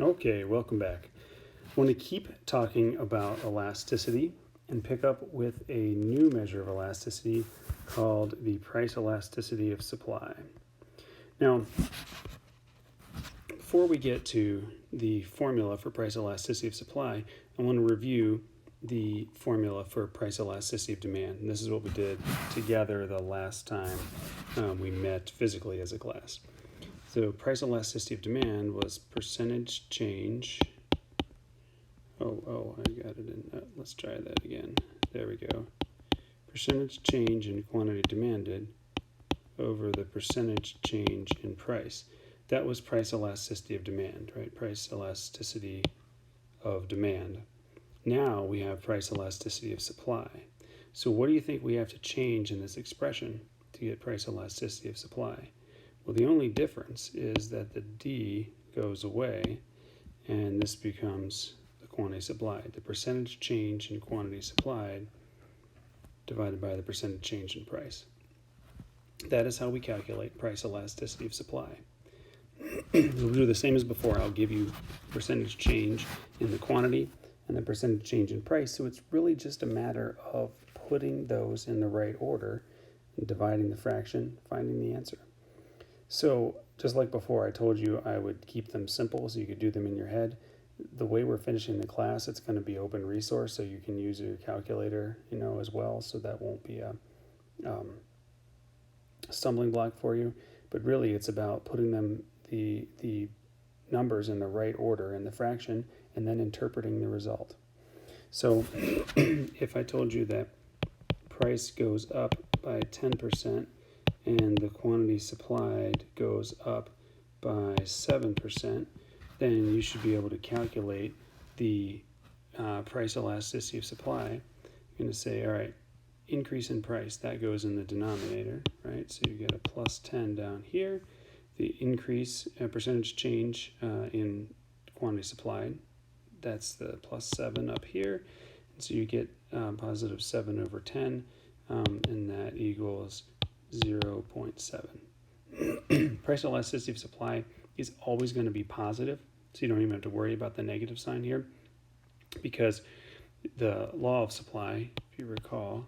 Okay, welcome back. I want to keep talking about elasticity and pick up with a new measure of elasticity called the price elasticity of supply. Now, before we get to the formula for price elasticity of supply, I want to review the formula for price elasticity of demand. And this is what we did together the last time we met physically as a class. So price elasticity of demand was percentage change. I got it in. Let's try that again. There we go. Percentage change in quantity demanded over the percentage change in price. That was price elasticity of demand, right? Price elasticity of demand. Now we have price elasticity of supply. So what do you think we have to change in this expression to get price elasticity of supply? Well, the only difference is that the D goes away and this becomes the quantity supplied. The percentage change in quantity supplied divided by the percentage change in price. That is how we calculate price elasticity of supply. We'll do the same as before. I'll give you percentage change in the quantity and the percentage change in price. So it's really just a matter of putting those in the right order and dividing the fraction, finding the answer. So just like before, I told you I would keep them simple so you could do them in your head. The way we're finishing the class, it's going to be open resource, so you can use your calculator, as well. So that won't be a stumbling block for you. But really, it's about putting them the numbers in the right order in the fraction and then interpreting the result. So if I told you that price goes up by 10%, and the quantity supplied goes up by 7%, then you should be able to calculate the price elasticity of supply. You're going to say, all right, increase in price, that goes in the denominator, right? So you get a plus 10 down here. The increase, percentage change in quantity supplied, that's the plus 7 up here. And so you get positive 7 over 10, and that equals 0.7. Price elasticity of supply is always going to be positive, so you don't even have to worry about the negative sign here, because the law of supply, if you recall,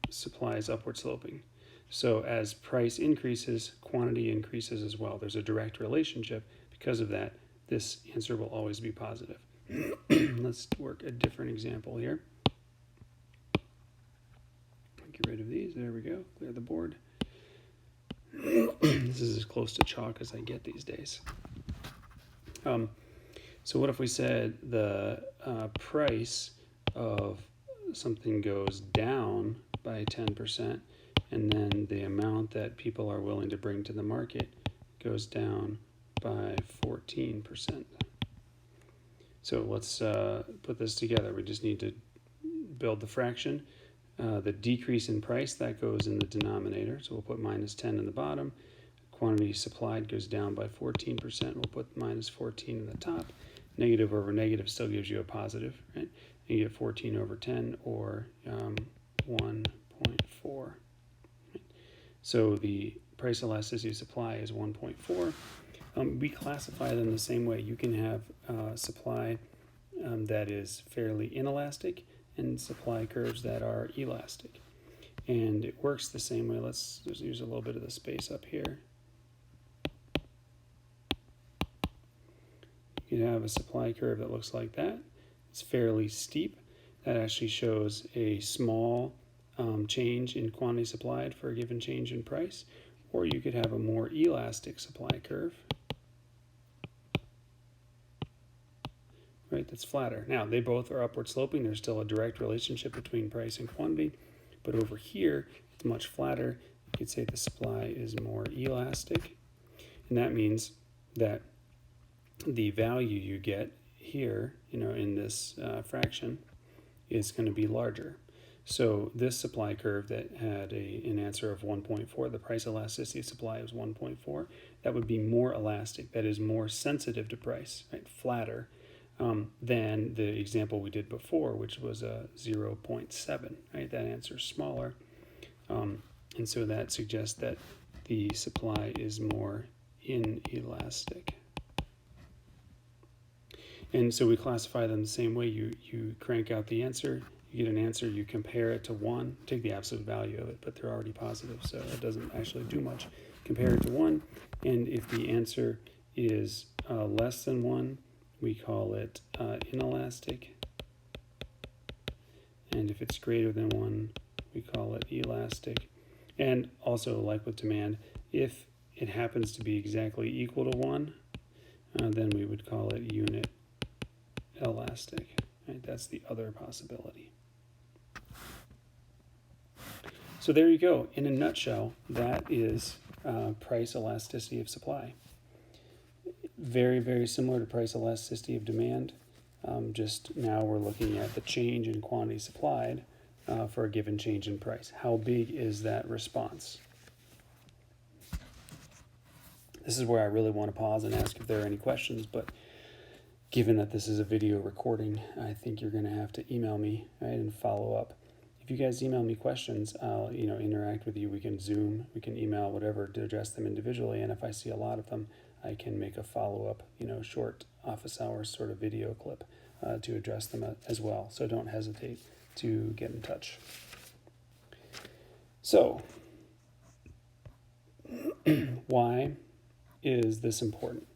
supply is upward sloping. So as price increases, quantity increases as well. There's a direct relationship. Because of that, this answer will always be positive. Let's work a different example here. Get rid of these. There we go. Clear the board. This is as close to chalk as I get these days. So what if we said the price of something goes down by 10%, and then the amount that people are willing to bring to the market goes down by 14%. So let's put this together. We just need to build the fraction. The decrease in price, that goes in the denominator, so we'll put minus 10 in the bottom. Quantity supplied goes down by 14%, we'll put minus 14 in the top. Negative over negative still gives you a positive, right? And you get 14 over 10, or 1.4. Right? So the price elasticity of supply is 1.4. We classify them the same way. You can have supply that is fairly inelastic, and supply curves that are elastic. And it works the same way. Let's just use a little bit of the space up here. You can have a supply curve that looks like that. It's fairly steep. That actually shows a small change in quantity supplied for a given change in price. Or you could have a more elastic supply curve, right, that's flatter. Now, they both are upward sloping. There's still a direct relationship between price and quantity, but over here, it's much flatter. You could say the supply is more elastic, and that means that the value you get here, in this fraction, is going to be larger. So this supply curve that had an answer of 1.4, the price elasticity of supply was 1.4, that would be more elastic, that is more sensitive to price, right, flatter, than the example we did before, which was a 0.7, right? That answer is smaller. And so that suggests that the supply is more inelastic. And so we classify them the same way. You crank out the answer, you get an answer, you compare it to 1, take the absolute value of it, but they're already positive, so it doesn't actually do much. Compare it to 1, and if the answer is less than 1, we call it inelastic. And if it's greater than 1, we call it elastic. And also, like with demand, if it happens to be exactly equal to 1, then we would call it unit elastic. Right? That's the other possibility. So there you go. In a nutshell, that is price elasticity of supply. Very, very similar to price elasticity of demand. Just now we're looking at the change in quantity supplied for a given change in price. How big is that response? This is where I really want to pause and ask if there are any questions, but given that this is a video recording, I think you're going to have to email me, right, and follow up. If you guys email me questions, I'll interact with you. We can Zoom, we can email, whatever, to address them individually. And if I see a lot of them, I can make a follow-up, short office hours sort of video clip to address them as well. So don't hesitate to get in touch. So, why is this important?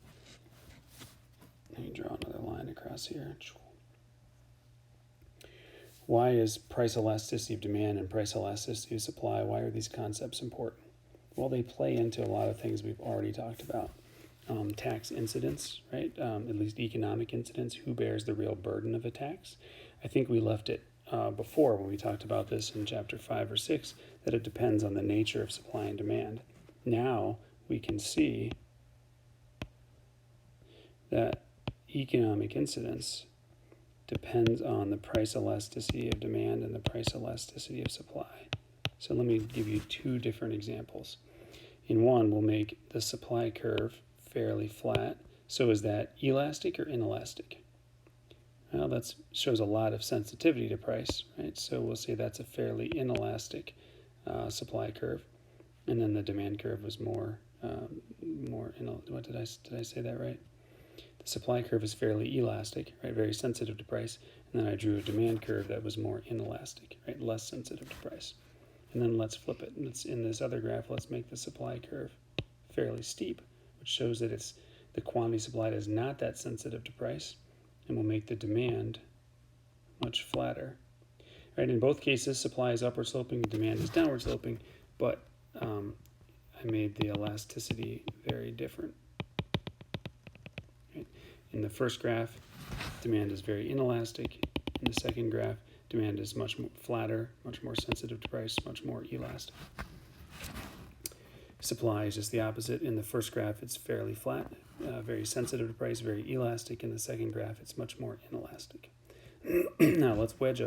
Let me draw another line across here. Why is price elasticity of demand and price elasticity of supply, why are these concepts important? Well, they play into a lot of things we've already talked about. Tax incidence, right? At least economic incidence. Who bears the real burden of a tax? I think we left it before when we talked about this in chapter 5 or 6, that it depends on the nature of supply and demand. Now we can see that economic incidence depends on the price elasticity of demand and the price elasticity of supply. So let me give you 2 different examples. In one, we'll make the supply curve fairly flat. So is that elastic or inelastic? Well, that shows a lot of sensitivity to price, right? So we'll say that's a fairly inelastic supply curve. And then the demand curve was more what did I say that right? The supply curve is fairly elastic, right? Very sensitive to price. And then I drew a demand curve that was more inelastic, right? Less sensitive to price. And then let's flip it. In this other graph, let's make the supply curve fairly steep, which shows that the quantity supplied is not that sensitive to price, and we'll make the demand much flatter. Right? In both cases, supply is upward sloping, demand is downward sloping, but I made the elasticity very different. Right? In the first graph, demand is very inelastic. In the second graph, demand is much more flatter, much more sensitive to price, much more elastic. Supply is just the opposite. In the first graph, it's fairly flat, very sensitive to price, very elastic. In the second graph, it's much more inelastic. Now let's wedge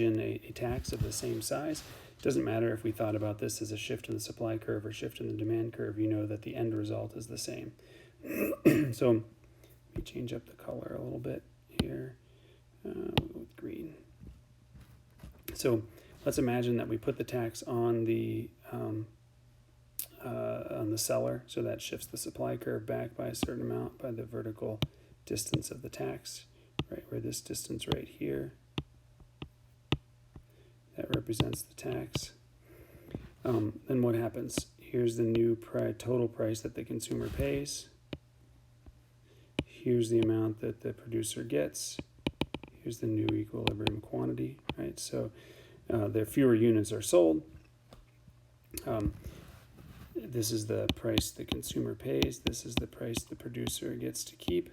in a tax of the same size. It doesn't matter if we thought about this as a shift in the supply curve or shift in the demand curve. You know that the end result is the same. So let me change up the color a little bit here. We'll go with green. So let's imagine that we put the tax on the seller, so that shifts the supply curve back by a certain amount by the vertical distance of the tax, right? Where this distance right here, that represents the tax. Then what happens? Here's the new total price that the consumer pays. Here's the amount that the producer gets. Here's the new equilibrium quantity, right? So the fewer units are sold. This is the price the consumer pays. This is the price the producer gets to keep.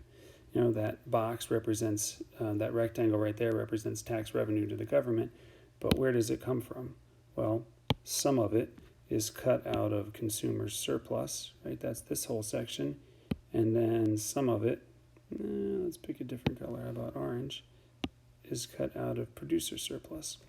That box represents, that rectangle right there represents tax revenue to the government. But where does it come from? Well, some of it is cut out of consumer surplus, right? That's this whole section. And then some of it, let's pick a different color, how about orange, is cut out of producer surplus.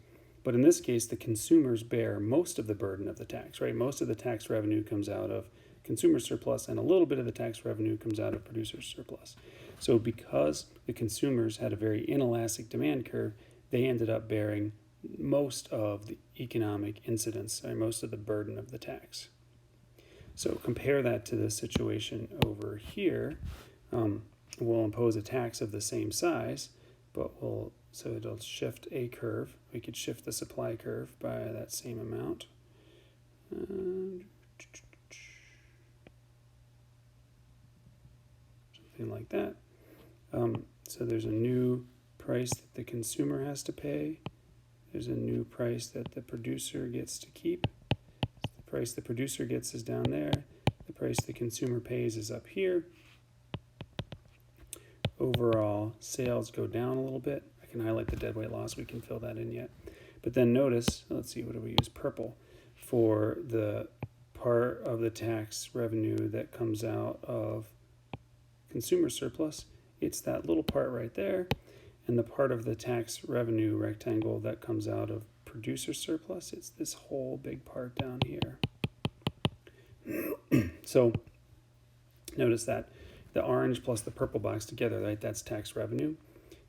But in this case, the consumers bear most of the burden of the tax, right? Most of the tax revenue comes out of consumer surplus, and a little bit of the tax revenue comes out of producer surplus. So because the consumers had a very inelastic demand curve, they ended up bearing most of the economic incidence, or most of the burden of the tax. So compare that to the situation over here. We'll impose a tax of the same size, but so it'll shift a curve. We could shift the supply curve by that same amount. Something like that. So there's a new price that the consumer has to pay. There's a new price that the producer gets to keep. The price the producer gets is down there. The price the consumer pays is up here. Overall sales go down a little bit. I can highlight the deadweight loss. We can fill that in yet. But then notice, let's see, what do we use? Purple for the part of the tax revenue that comes out of consumer surplus. It's that little part right there. And the part of the tax revenue rectangle that comes out of producer surplus, it's this whole big part down here. So notice that the orange plus the purple box together, right, that's tax revenue.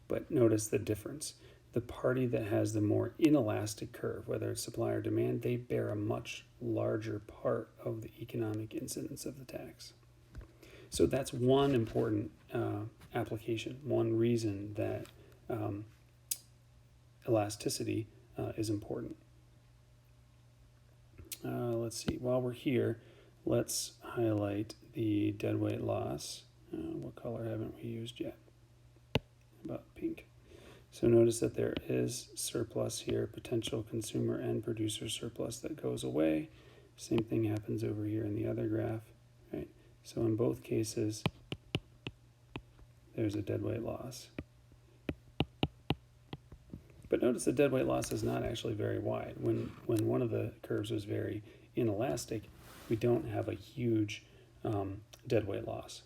But notice the difference. The party that has the more inelastic curve, whether it's supply or demand, they bear a much larger part of the economic incidence of the tax. So that's one important application, one reason that elasticity is important. Let's see, while we're here, let's highlight the deadweight loss. What color haven't we used yet? About pink. So notice that there is surplus here, potential consumer and producer surplus that goes away. Same thing happens over here in the other graph, right? So in both cases, there's a deadweight loss. But notice the deadweight loss is not actually very wide. When one of the curves was very inelastic, we don't have a huge deadweight loss.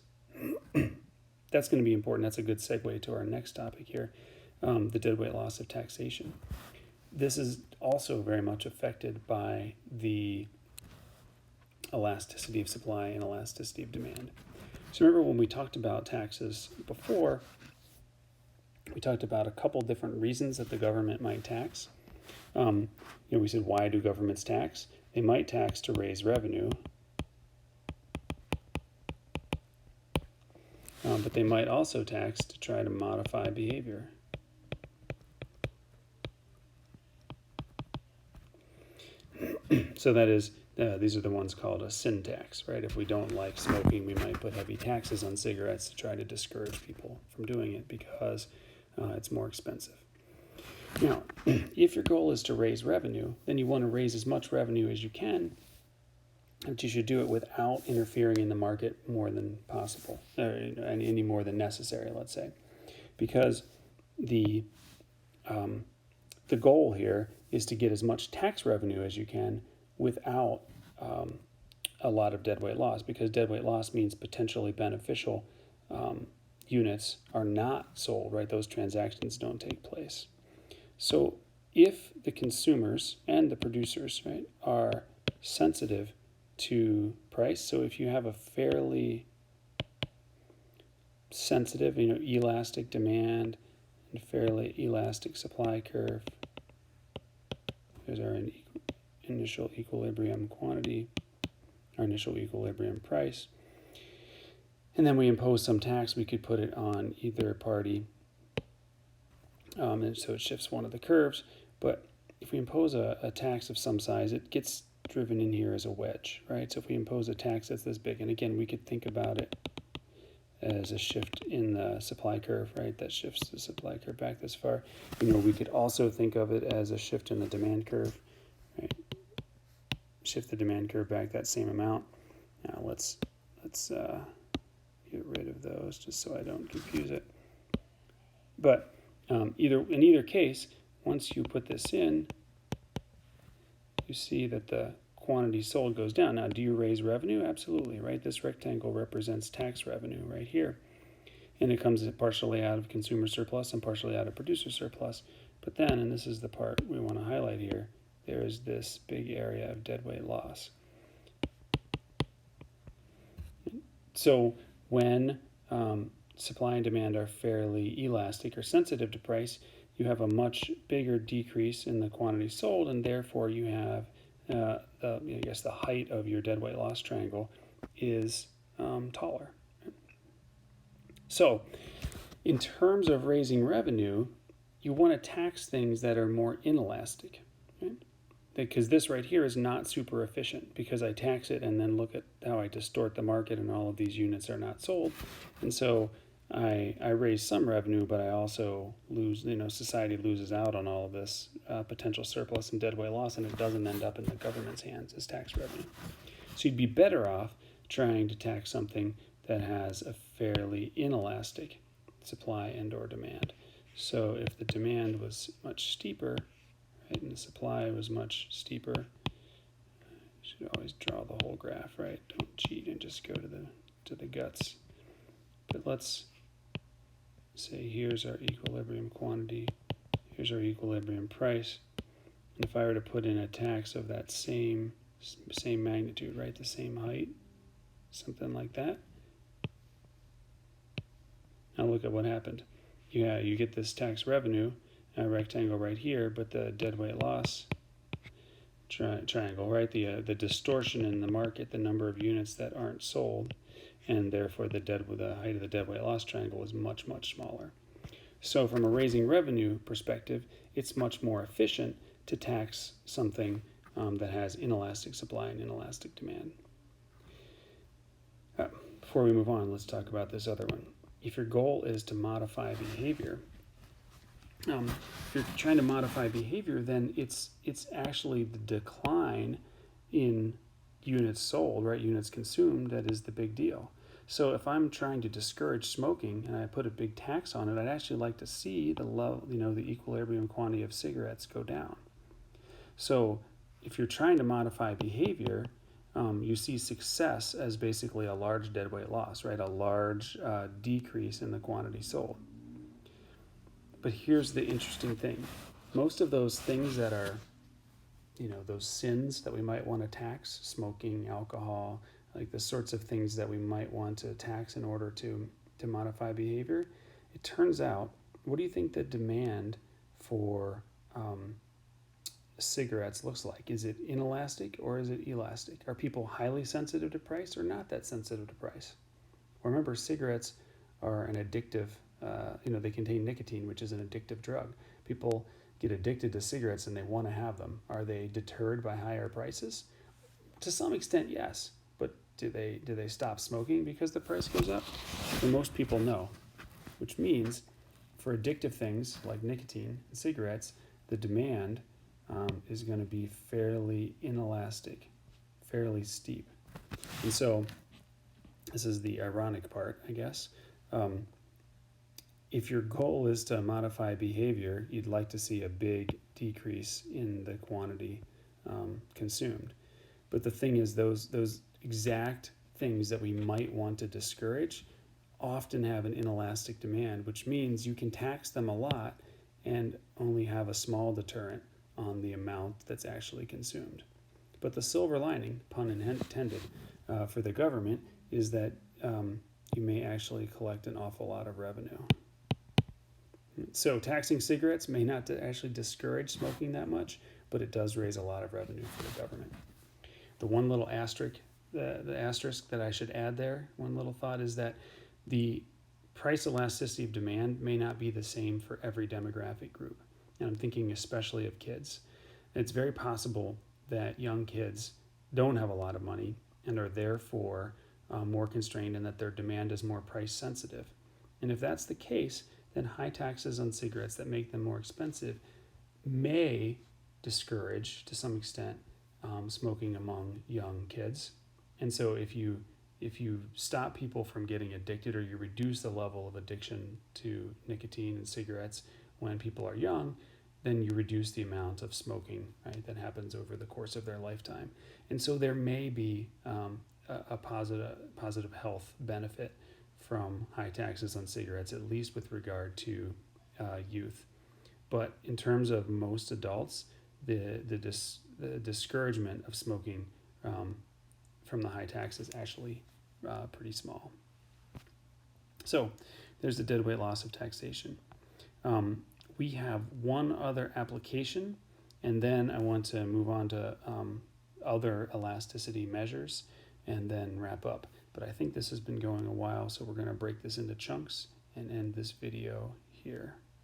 That's going to be important. That's a good segue to our next topic here, the deadweight loss of taxation. This is also very much affected by the elasticity of supply and elasticity of demand. So remember when we talked about taxes before, we talked about a couple different reasons that the government might tax. We said, why do governments tax? They might tax to raise revenue, but they might also tax to try to modify behavior. So that is, these are the ones called a sin tax, right? If we don't like smoking, we might put heavy taxes on cigarettes to try to discourage people from doing it because it's more expensive. Now, if your goal is to raise revenue, then you want to raise as much revenue as you can, but you should do it without interfering in the market more than possible, or any more than necessary, let's say, because the goal here is to get as much tax revenue as you can without a lot of deadweight loss, because deadweight loss means potentially beneficial units are not sold, right? Those transactions don't take place. So if the consumers and the producers, right, are sensitive to price, so if you have a fairly sensitive, elastic demand and fairly elastic supply curve, there's our initial equilibrium quantity, our initial equilibrium price. And then we impose some tax, we could put it on either party. And so it shifts one of the curves. But if we impose a tax of some size, it gets driven in here as a wedge, right? So if we impose a tax that's this big, and again, we could think about it as a shift in the supply curve, right? That shifts the supply curve back this far. We could also think of it as a shift in the demand curve, right? Shift the demand curve back that same amount. Now let's get rid of those just so I don't confuse it. But in either case, once you put this in, you see that the quantity sold goes down. Now, do you raise revenue? Absolutely, right? This rectangle represents tax revenue right here. And it comes partially out of consumer surplus and partially out of producer surplus. But then, and this is the part we want to highlight here, there is this big area of deadweight loss. So when supply and demand are fairly elastic or sensitive to price, you have a much bigger decrease in the quantity sold, and therefore you have I guess the height of your dead weight loss triangle is taller. So, in terms of raising revenue, you want to tax things that are more inelastic, right? Because this right here is not super efficient because I tax it and then look at how I distort the market and all of these units are not sold. And so I raise some revenue, but I also lose, society loses out on all of this potential surplus and dead weight loss, and it doesn't end up in the government's hands as tax revenue. So you'd be better off trying to tax something that has a fairly inelastic supply and or demand. So if the demand was much steeper, right, and the supply was much steeper, you should always draw the whole graph, right? Don't cheat and just go to the guts. But let's say here's our equilibrium quantity, here's our equilibrium price. And if I were to put in a tax of that same magnitude, right, the same height, something like that. Now look at what happened. Yeah, you get this tax revenue, a rectangle right here, but the dead weight loss triangle, right? The distortion in the market, the number of units that aren't sold, and therefore the height of the dead weight loss triangle is much, much smaller. So from a raising revenue perspective, it's much more efficient to tax something that has inelastic supply and inelastic demand. Before we move on, let's talk about this other one. If your goal is to modify behavior, if you're trying to modify behavior, then it's actually the decline in units sold, right, units consumed, that is the big deal. So if I'm trying to discourage smoking and I put a big tax on it, I'd actually like to see the equilibrium quantity of cigarettes go down. So if you're trying to modify behavior, you see success as basically a large dead weight loss, right? A large decrease in the quantity sold. But here's the interesting thing. Most of those things that are, those sins that we might want to tax, smoking, alcohol, like the sorts of things that we might want to tax in order to modify behavior, it turns out, what do you think the demand for cigarettes looks like? Is it inelastic or is it elastic? Are people highly sensitive to price or not that sensitive to price? Remember, cigarettes are an addictive, they contain nicotine, which is an addictive drug. People get addicted to cigarettes and they want to have them. Are they deterred by higher prices? To some extent, yes. But do they stop smoking because the price goes up? For most people, no. Which means for addictive things like nicotine and cigarettes, the demand is going to be fairly inelastic, fairly steep. And so this is the ironic part, I guess. If your goal is to modify behavior, you'd like to see a big decrease in the quantity consumed. But the thing is, those exact things that we might want to discourage often have an inelastic demand, which means you can tax them a lot and only have a small deterrent on the amount that's actually consumed. But the silver lining, pun intended, for the government is that you may actually collect an awful lot of revenue. So taxing cigarettes may not actually discourage smoking that much, but it does raise a lot of revenue for the government. The one little asterisk, the asterisk that I should add there, one little thought is that the price elasticity of demand may not be the same for every demographic group. And I'm thinking especially of kids. It's very possible that young kids don't have a lot of money and are therefore more constrained and that their demand is more price sensitive. And if that's the case, then high taxes on cigarettes that make them more expensive may discourage, to some extent, smoking among young kids. And so if you stop people from getting addicted, or you reduce the level of addiction to nicotine and cigarettes when people are young, then you reduce the amount of smoking, right, that happens over the course of their lifetime. And so there may be a positive health benefit from high taxes on cigarettes, at least with regard to youth. But in terms of most adults, the discouragement of smoking from the high tax is actually pretty small. So there's the dead weight loss of taxation. We have one other application, and then I want to move on to other elasticity measures and then wrap up. But I think this has been going a while, so we're going to break this into chunks and end this video here.